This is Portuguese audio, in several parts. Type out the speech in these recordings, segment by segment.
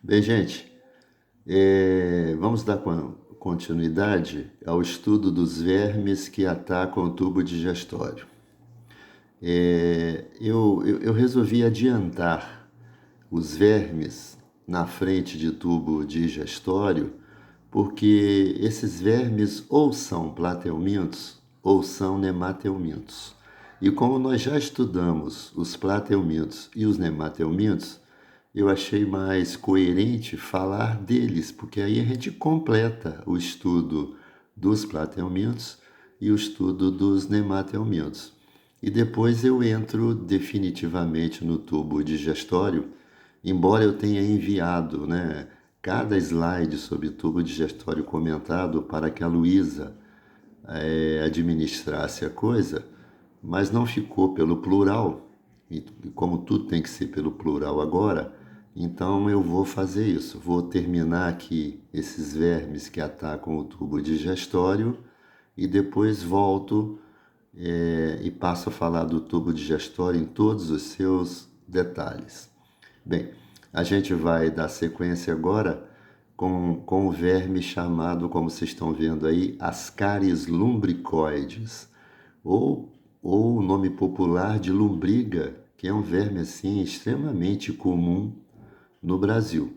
Bem, gente, vamos dar continuidade ao estudo dos vermes que atacam o tubo digestório. Eu resolvi adiantar os vermes na frente de tubo digestório, porque esses vermes ou são plateumintos ou são nemateumintos. E como nós já estudamos os plateumintos e os nemateumintos, eu achei mais coerente falar deles, porque aí a gente completa o estudo dos plateumintos e o estudo dos nemateumintos. E depois eu entro definitivamente no tubo digestório, embora eu tenha enviado, cada slide sobre tubo digestório comentado para que a Luísa administrasse a coisa, mas não ficou pelo plural, e como tudo tem que ser pelo plural agora, então eu vou fazer isso. Vou terminar aqui esses vermes que atacam o tubo digestório e depois volto e passo a falar do tubo digestório em todos os seus detalhes. Bem, a gente vai dar sequência agora com o verme chamado, como vocês estão vendo aí, Ascaris lumbricoides, ou o nome popular de lombriga, que é um verme assim extremamente comum no Brasil.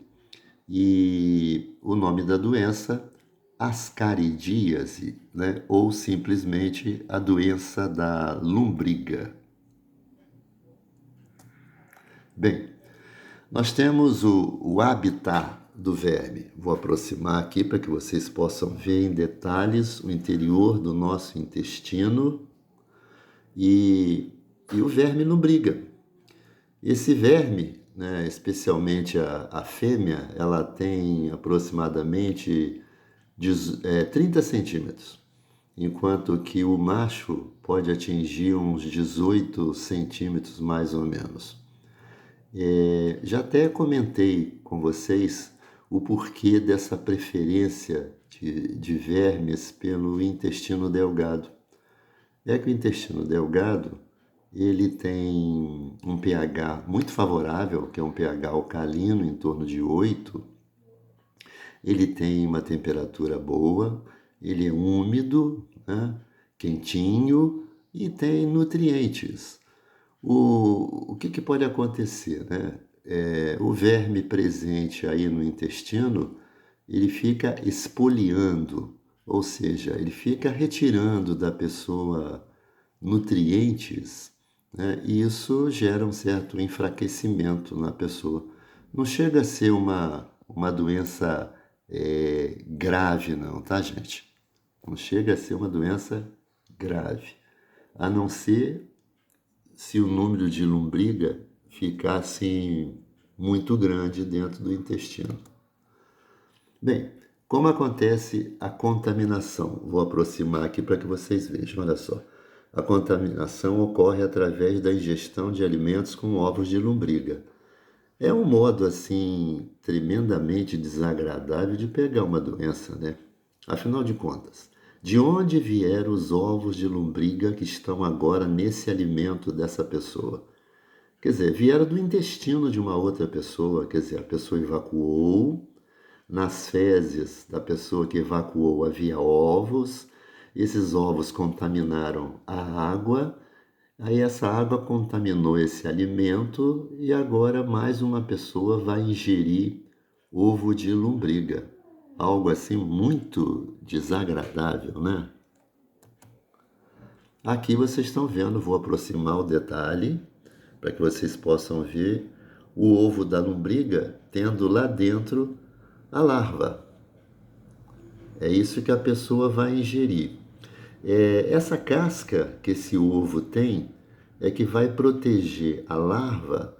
E o nome da doença, ascaridíase, ou simplesmente a doença da lombriga. Bem, nós temos o habitat do verme. Vou aproximar aqui para que vocês possam ver em detalhes o interior do nosso intestino e o verme lombriga. Esse verme, especialmente a fêmea, ela tem aproximadamente 30 centímetros, enquanto que o macho pode atingir uns 18 centímetros mais ou menos. Já até comentei com vocês o porquê dessa preferência de vermes pelo intestino delgado. É que o intestino delgado ele tem um pH muito favorável, que é um pH alcalino em torno de 8. Ele tem uma temperatura boa, ele é úmido, quentinho e tem nutrientes. O que pode acontecer, o verme presente aí no intestino, ele fica expoliando, ou seja, ele fica retirando da pessoa nutrientes, e isso gera um certo enfraquecimento na pessoa. Não chega a ser uma doença grave, não, tá, gente? Não chega a ser uma doença grave, a não ser se o número de lombriga ficar assim muito grande dentro do intestino. Bem, como acontece a contaminação? Vou aproximar aqui para que vocês vejam, olha só. A contaminação ocorre através da ingestão de alimentos com ovos de lombriga. É um modo assim tremendamente desagradável de pegar uma doença, né? Afinal de contas, de onde vieram os ovos de lombriga que estão agora nesse alimento dessa pessoa? Quer dizer, vieram do intestino de uma outra pessoa, quer dizer, a pessoa evacuou, nas fezes da pessoa que evacuou havia ovos, esses ovos contaminaram a água, aí essa água contaminou esse alimento e agora mais uma pessoa vai ingerir ovo de lombriga. Algo assim muito desagradável, né? Aqui vocês estão vendo, vou aproximar o detalhe para que vocês possam ver o ovo da lombriga tendo lá dentro a larva. É isso que a pessoa vai ingerir. Essa casca que esse ovo tem é que vai proteger a larva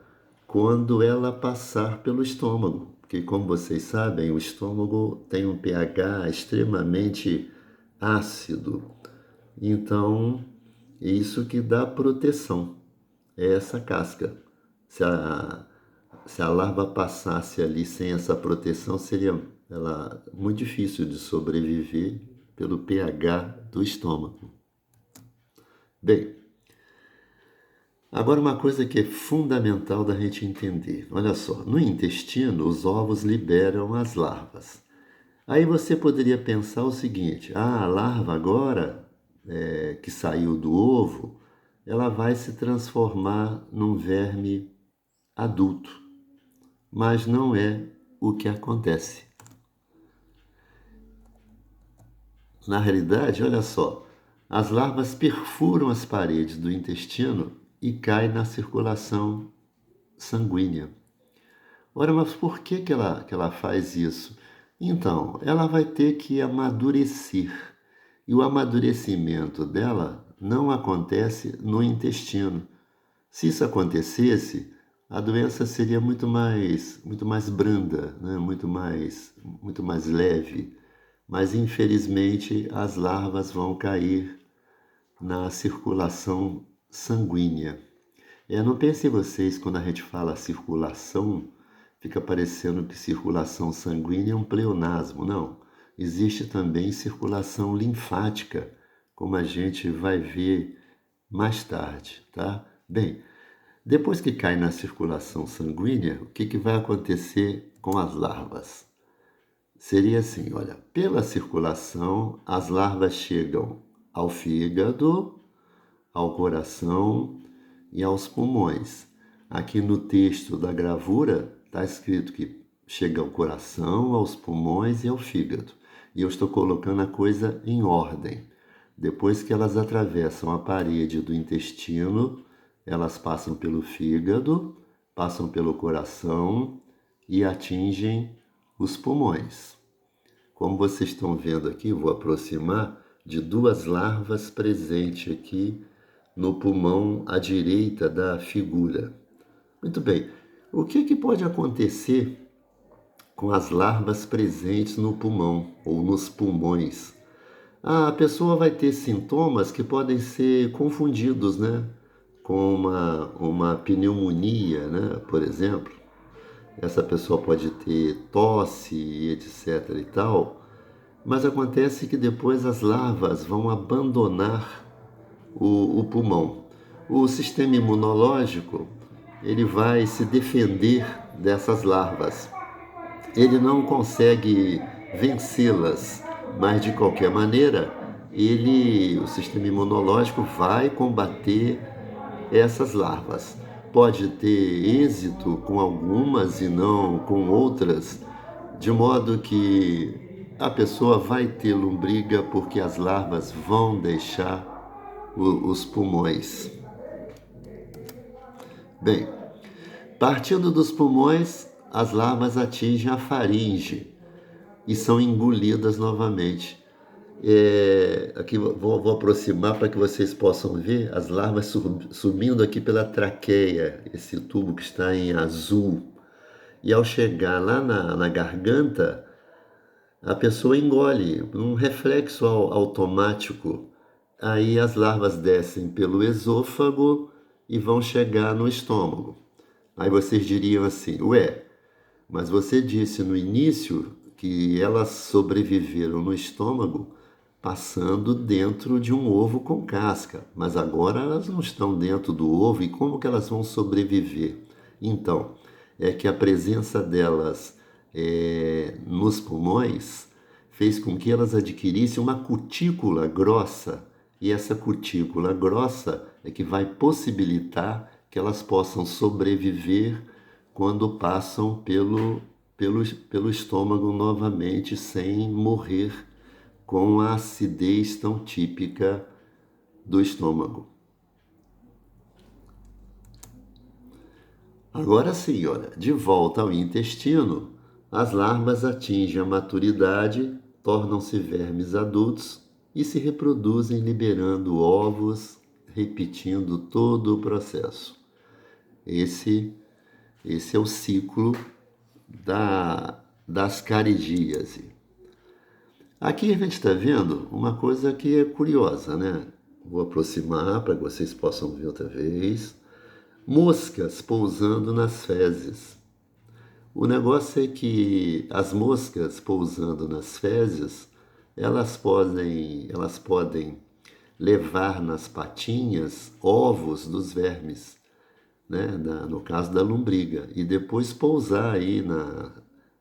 quando ela passar pelo estômago. Porque, como vocês sabem, o estômago tem um pH extremamente ácido. Então, é isso que dá proteção, é essa casca. Se a, se a larva passasse ali sem essa proteção, seria muito difícil de sobreviver pelo pH do estômago. Bem, Agora, uma coisa que é fundamental da gente entender. Olha só, no intestino, os ovos liberam as larvas. Aí você poderia pensar o seguinte: a larva agora, que saiu do ovo, ela vai se transformar num verme adulto. Mas não é o que acontece. Na realidade, olha só, as larvas perfuram as paredes do intestino e caem na circulação sanguínea. Ora, mas por que ela faz isso? Então, ela vai ter que amadurecer. E o amadurecimento dela não acontece no intestino. Se isso acontecesse, a doença seria muito mais branda, né? Muito mais leve. Mas, infelizmente, as larvas vão cair na circulação sanguínea. Não pensem vocês, quando a gente fala circulação, fica parecendo que circulação sanguínea é um pleonasmo. Não. Existe também circulação linfática, como a gente vai ver mais tarde, tá? Bem, depois que cai na circulação sanguínea, o que vai acontecer com as larvas? Seria assim, olha, pela circulação, as larvas chegam ao fígado, ao coração e aos pulmões. Aqui no texto da gravura está escrito que chega ao coração, aos pulmões e ao fígado. E eu estou colocando a coisa em ordem. Depois que elas atravessam a parede do intestino, elas passam pelo fígado, passam pelo coração e atingem os pulmões. Como vocês estão vendo aqui, vou aproximar de duas larvas presentes aqui no pulmão à direita da figura. Muito bem, o que pode acontecer com as larvas presentes no pulmão ou nos pulmões? A pessoa vai ter sintomas que podem ser confundidos, né? Com uma pneumonia, né? Por exemplo. Essa pessoa pode ter tosse, etc. e tal, mas acontece que depois as larvas vão abandonar o pulmão. O sistema imunológico, ele vai se defender dessas larvas. Ele não consegue vencê-las, mas de qualquer maneira, o sistema imunológico vai combater essas larvas. Pode ter êxito com algumas e não com outras, de modo que a pessoa vai ter lombriga porque as larvas vão deixar os pulmões. Bem, partindo dos pulmões, as larvas atingem a faringe e são engolidas novamente. Aqui vou aproximar para que vocês possam ver as larvas subindo aqui pela traqueia, esse tubo que está em azul. E ao chegar lá na garganta, a pessoa engole, um reflexo automático. Aí as larvas descem pelo esôfago e vão chegar no estômago. Aí vocês diriam assim, mas você disse no início que elas sobreviveram no estômago passando dentro de um ovo com casca, mas agora elas não estão dentro do ovo e como que elas vão sobreviver? Então, é que a presença delas nos pulmões fez com que elas adquirissem uma cutícula grossa, e essa cutícula grossa é que vai possibilitar que elas possam sobreviver quando passam pelo estômago novamente sem morrer com a acidez tão típica do estômago. Agora sim, olha, de volta ao intestino, as larvas atingem a maturidade, tornam-se vermes adultos e se reproduzem liberando ovos, repetindo todo o processo. Esse é o ciclo das caridíase. Aqui a gente está vendo uma coisa que é curiosa, né? Vou aproximar para que vocês possam ver outra vez. Moscas pousando nas fezes. O negócio é que as moscas pousando nas fezes, elas podem levar nas patinhas ovos dos vermes. né, no caso da lombriga, e depois pousar aí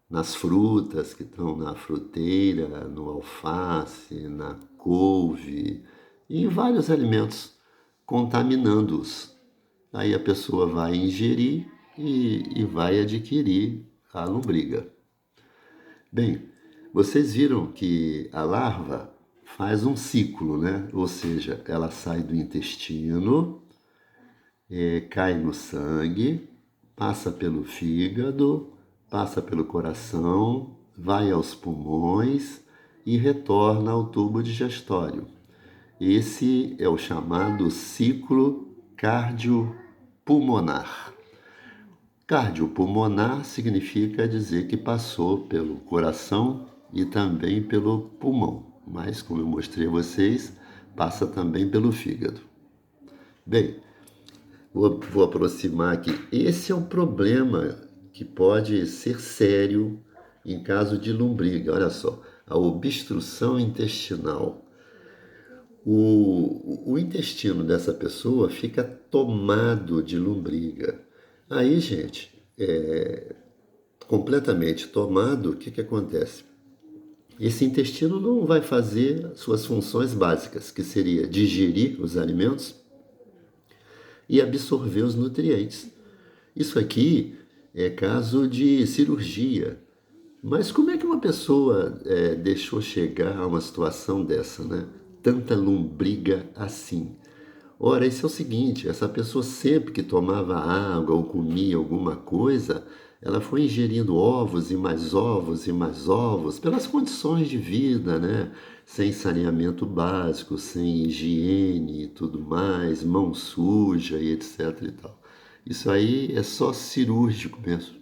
nas frutas que estão na fruteira, no alface, na couve e em vários alimentos, contaminando-os. Aí a pessoa vai ingerir e vai adquirir a lombriga. Bem, vocês viram que a larva faz um ciclo, né? Ou seja, ela sai do intestino, cai no sangue, passa pelo fígado, passa pelo coração, vai aos pulmões e retorna ao tubo digestório. Esse é o chamado ciclo cardiopulmonar. Cardiopulmonar significa dizer que passou pelo coração e também pelo pulmão, mas como eu mostrei a vocês, passa também pelo fígado. Bem, vou aproximar aqui. Esse é um problema que pode ser sério em caso de lombriga. Olha só, a obstrução intestinal. O intestino dessa pessoa fica tomado de lombriga. Aí, gente, completamente tomado, o que acontece? Esse intestino não vai fazer suas funções básicas, que seria digerir os alimentos e absorver os nutrientes. Isso aqui é caso de cirurgia. Mas como é que uma pessoa deixou chegar a uma situação dessa, né? Tanta lombriga assim. Ora, isso é o seguinte, essa pessoa sempre que tomava água ou comia alguma coisa, ela foi ingerindo ovos e mais ovos e mais ovos, pelas condições de vida, né? Sem saneamento básico, sem higiene e tudo mais, mão suja e etc e tal. Isso aí é só cirúrgico mesmo.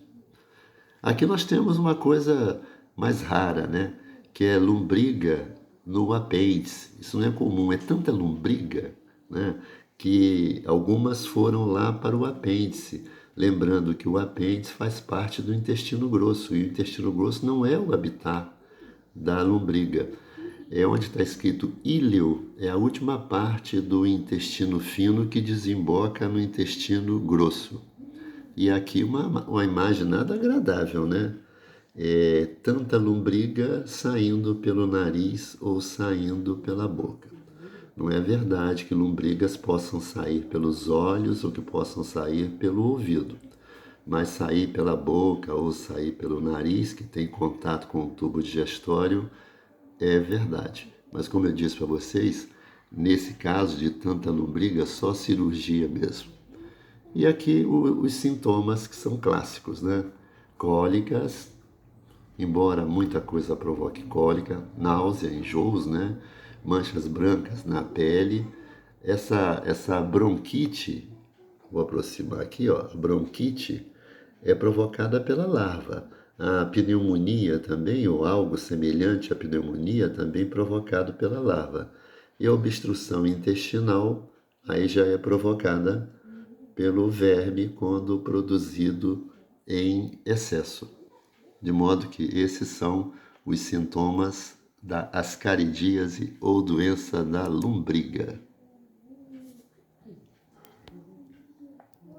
Aqui nós temos uma coisa mais rara, né? Que é lombriga no apêndice. Isso não é comum, é tanta lombriga, né? Que algumas foram lá para o apêndice. Lembrando que o apêndice faz parte do intestino grosso e o intestino grosso não é o habitat da lombriga. É onde está escrito íleo, é a última parte do intestino fino que desemboca no intestino grosso. E aqui uma imagem nada agradável, né? Tanta lombriga saindo pelo nariz ou saindo pela boca. Não é verdade que lombrigas possam sair pelos olhos ou que possam sair pelo ouvido. Mas sair pela boca ou sair pelo nariz, que tem contato com o tubo digestório, é verdade. Mas como eu disse para vocês, nesse caso de tanta lombriga, só cirurgia mesmo. E aqui os sintomas que são clássicos, né? Cólicas, embora muita coisa provoque cólica, náusea, enjoos, né? Manchas brancas na pele, essa bronquite, vou aproximar aqui, ó, a bronquite é provocada pela larva. A pneumonia também, ou algo semelhante à pneumonia, também provocado pela larva. E a obstrução intestinal, aí já é provocada pelo verme quando produzido em excesso. De modo que esses são os sintomas da ascaridíase ou doença da lombriga.